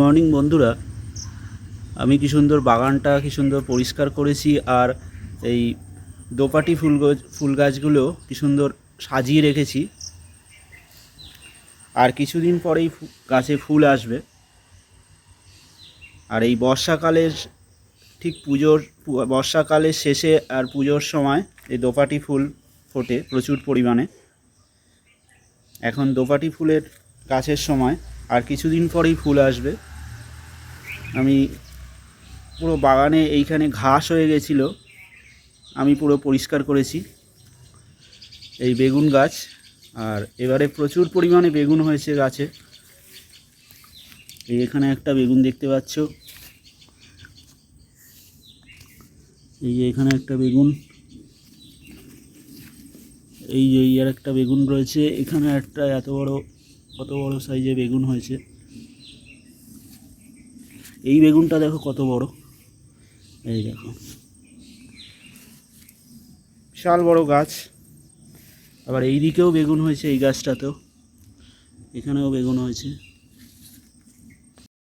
Morning বন্ধুরা, আমি কি সুন্দর বাগানটা কি সুন্দর পরিষ্কার করেছি। আর এই দোপাটি ফুল গাছগুলো কি সুন্দর সাজিয়ে রেখেছি। আর কিছুদিন পরেই গাছে ফুল আসবে। আর এই বর্ষাকালের ঠিক বর্ষাকালের শেষে আর পুজোর সময় এই দোপাটি ফুল ফোটে প্রচুর পরিমাণে। এখন দোপাটি ফুলের গাছের সময়, আর কিছুদিন পরেই ফুল আসবে। আমি পুরো বাগানে এইখানে ঘাস হয়ে গেছিলো, আমি পুরো পরিষ্কার করেছি এই বেগুন গাছ। আর এবারে প্রচুর পরিমাণে বেগুন হয়েছে গাছে। এই এখানে একটা বেগুন দেখতে পাচ্ছ, এই যে এখানে একটা বেগুন, এই যে আর একটা বেগুন রয়েছে এখানে। একটা কত বড় সাইজে বেগুন হয়েছে। এই বেগুনটা দেখো কত বড়, এই দেখো বিশাল বড় গাছ। আবার এই দিকেও বেগুন হয়েছে, এই গাছটাতেও, এখানেও বেগুন হয়েছে।